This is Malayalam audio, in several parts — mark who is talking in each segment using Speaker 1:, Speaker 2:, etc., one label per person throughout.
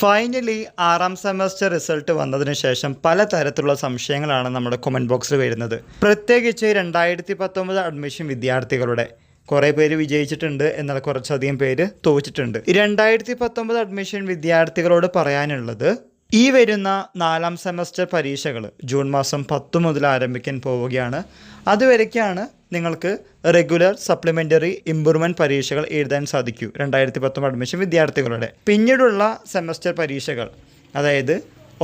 Speaker 1: ഫൈനലി 6ാം സെമസ്റ്റർ റിസൾട്ട് വന്നതിന് ശേഷം പലതരത്തിലുള്ള സംശയങ്ങളാണ് നമ്മുടെ കമൻറ്റ് ബോക്സിൽ വരുന്നത്. പ്രത്യേകിച്ച് 2019 അഡ്മിഷൻ വിദ്യാർത്ഥികളുടെ കുറേ പേര് വിജയിച്ചിട്ടുണ്ട്, എന്നാൽ കുറച്ചധികം പേര് തോറ്റിട്ടുണ്ട്. 2019 അഡ്മിഷൻ വിദ്യാർത്ഥികളോട് പറയാനുള്ളത്, ഈ വരുന്ന 4ാം സെമസ്റ്റർ പരീക്ഷകൾ ജൂൺ മാസം 10 മുതൽ ആരംഭിക്കാൻ പോവുകയാണ്. അതുവരേക്കാണ് നിങ്ങൾക്ക് റെഗുലർ സപ്ലിമെൻ്ററി ഇംപ്രൂവ്മെൻറ്റ് പരീക്ഷകൾ എഴുതാൻ സാധിക്കൂ 2019 അഡ്മിഷൻ വിദ്യാർത്ഥികളുടെ. പിന്നീടുള്ള സെമസ്റ്റർ പരീക്ഷകൾ, അതായത്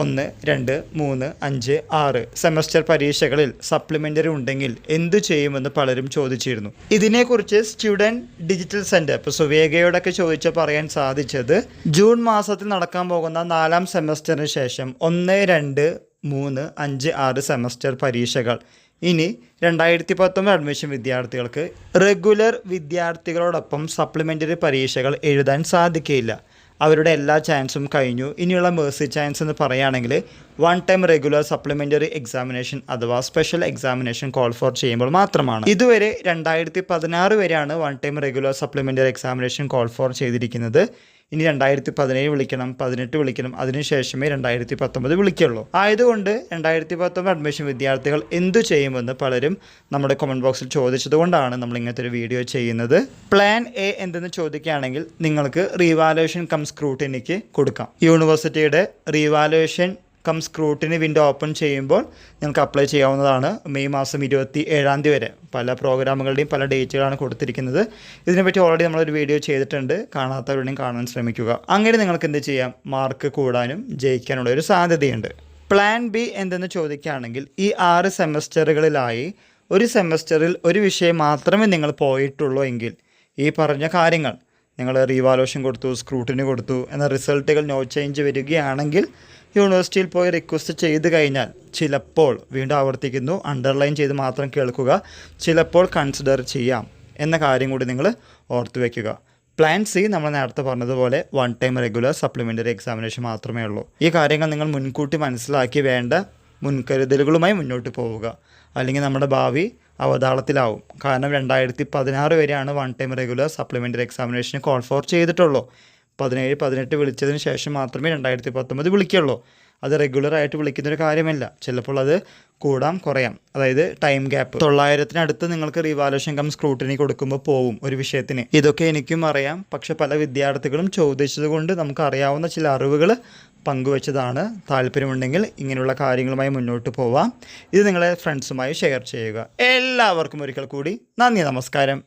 Speaker 1: 1, 2, 3, 5, 6 സെമസ്റ്റർ പരീക്ഷകളിൽ സപ്ലിമെൻ്ററി ഉണ്ടെങ്കിൽ എന്തു ചെയ്യുമെന്ന് പലരും ചോദിച്ചിരുന്നു. ഇതിനെക്കുറിച്ച് സ്റ്റുഡൻറ്റ് ഡിജിറ്റൽ സെൻറ്റർ ഇപ്പോൾ സുവേഗയോടൊക്കെ ചോദിച്ചാൽ പറയാൻ സാധിച്ചത്, ജൂൺ മാസത്തിൽ നടക്കാൻ പോകുന്ന 4ാം സെമസ്റ്ററിന് ശേഷം 1, 2, 3, 5, 6 സെമസ്റ്റർ പരീക്ഷകൾ ഇനി 2019 അഡ്മിഷൻ വിദ്യാർത്ഥികൾക്ക് റെഗുലർ വിദ്യാർത്ഥികളോടൊപ്പം സപ്ലിമെൻ്ററി പരീക്ഷകൾ എഴുതാൻ സാധിക്കില്ല. അവരുടെ എല്ലാ ചാൻസും കഴിഞ്ഞു. ഇനിയുള്ള മേഴ്സി ചാൻസ് എന്ന് പറയുകയാണെങ്കിൽ 1 ടൈം റെഗുലർ സപ്ലിമെൻ്ററി എക്സാമിനേഷൻ അഥവാ സ്പെഷ്യൽ എക്സാമിനേഷൻ കോൾ ഫോർ ചെയ്യുമ്പോൾ മാത്രമാണ്. ഇതുവരെ 2016 വരെയാണ് 1 time regular supplementary examination call for ചെയ്തിരിക്കുന്നത്. ഇനി 2017 വിളിക്കണം, 18 വിളിക്കണം, അതിനുശേഷമേ 2019 വിളിക്കുള്ളൂ. ആയതുകൊണ്ട് 2019 അഡ്മിഷൻ വിദ്യാർത്ഥികൾ എന്തു ചെയ്യുമെന്ന് പലരും നമ്മുടെ കമൻറ്റ് ബോക്സിൽ ചോദിച്ചതുകൊണ്ടാണ് നമ്മൾ ഇങ്ങനത്തെ ഒരു വീഡിയോ ചെയ്യുന്നത്. പ്ലാൻ എ എന്തെന്ന് ചോദിക്കുകയാണെങ്കിൽ, നിങ്ങൾക്ക് റീവാലുവേഷൻ കം സ്ക്രൂട്ടിനിക്ക് കൊടുക്കാം. യൂണിവേഴ്സിറ്റിയുടെ revaluation cum scrutiny window open ചെയ്യുമ്പോൾ നിങ്ങൾക്ക് അപ്ലൈ ചെയ്യാവുന്നതാണ്. മെയ് മാസം 27 വരെ പല പ്രോഗ്രാമുകളുടെയും പല ഡേറ്റുകളാണ് കൊടുത്തിരിക്കുന്നത്. ഇതിനെപ്പറ്റി ഓൾറെഡി നമ്മളൊരു വീഡിയോ ചെയ്തിട്ടുണ്ട്, കാണാത്തവരുടെയും കാണാൻ ശ്രമിക്കുക. അങ്ങനെ നിങ്ങൾക്ക് എന്ത് ചെയ്യാം, മാർക്ക് കൂടാനും ജയിക്കാനുള്ള ഒരു സാധ്യതയുണ്ട്. പ്ലാൻ ബി എന്തെന്ന് ചോദിക്കുകയാണെങ്കിൽ, ഈ 6 സെമസ്റ്ററുകളിലായി ഒരു സെമസ്റ്ററിൽ ഒരു വിഷയം മാത്രമേ നിങ്ങൾ പോയിട്ടുള്ളൂ എങ്കിൽ ഈ പറഞ്ഞ കാര്യങ്ങൾ, നിങ്ങൾ റീവാലുവേഷൻ കൊടുത്തു, സ്ക്രൂട്ടിനി കൊടുത്തു, എന്നാൽ റിസൾട്ടുകൾ നോ ചേഞ്ച് വരികയാണെങ്കിൽ യൂണിവേഴ്സിറ്റിയിൽ പോയി റിക്വസ്റ്റ് ചെയ്ത് കഴിഞ്ഞാൽ ചിലപ്പോൾ, വീണ്ടും ആവർത്തിക്കുന്നു, അണ്ടർലൈൻ ചെയ്ത് മാത്രം കേൾക്കുക, ചിലപ്പോൾ കൺസിഡർ ചെയ്യാം എന്ന കാര്യം കൂടി നിങ്ങൾ ഓർത്തു വയ്ക്കുക. പ്ലാൻ സി നമ്മൾ നേരത്തെ പറഞ്ഞതുപോലെ 1 ടൈം റെഗുലർ സപ്ലിമെൻ്ററി എക്സാമിനേഷൻ മാത്രമേ ഉള്ളൂ. ഈ കാര്യങ്ങൾ നിങ്ങൾ മുൻകൂട്ടി മനസ്സിലാക്കി വേണ്ട മുൻകരുതലുകളുമായി മുന്നോട്ട് പോവുക, അല്ലെങ്കിൽ നമ്മുടെ ഭാവി അവതാളത്തിലാവും. കാരണം 2016 വരെയാണ് 1 ടൈം റെഗുലർ സപ്ലിമെൻ്ററി എക്സാമിനേഷന് കോൾ ഫോർ ചെയ്തിട്ടുള്ളൂ. 17, 18 വിളിച്ചതിന് ശേഷം മാത്രമേ 2019 വിളിക്കുള്ളൂ. അത് റെഗുലറായിട്ട് വിളിക്കുന്നൊരു കാര്യമല്ല. ചിലപ്പോൾ അത് കൂടാം കുറയാം, അതായത് ടൈം ഗ്യാപ്പ് 900-നടുത്ത് നിങ്ങൾക്ക് റീവാലുവേഷൻ കം സ്ക്രൂട്ടിനി കൊടുക്കുമ്പോൾ പോവും ഒരു വിഷയത്തിന്. ഇതൊക്കെ എനിക്കും അറിയാം, പക്ഷെ പല വിദ്യാർത്ഥികളും ചോദിച്ചതുകൊണ്ട് നമുക്ക് അറിയാവുന്ന ചില അറിവുകൾ പങ്കുവച്ചതാണ്. താല്പര്യമുണ്ടെങ്കിൽ ഇങ്ങനെയുള്ള കാര്യങ്ങളുമായി മുന്നോട്ട് പോവാം. ഇത് നിങ്ങളെ ഫ്രണ്ട്സുമായി ഷെയർ ചെയ്യുക. എല്ലാവർക്കും ഒരിക്കൽ കൂടി നന്ദി, നമസ്കാരം.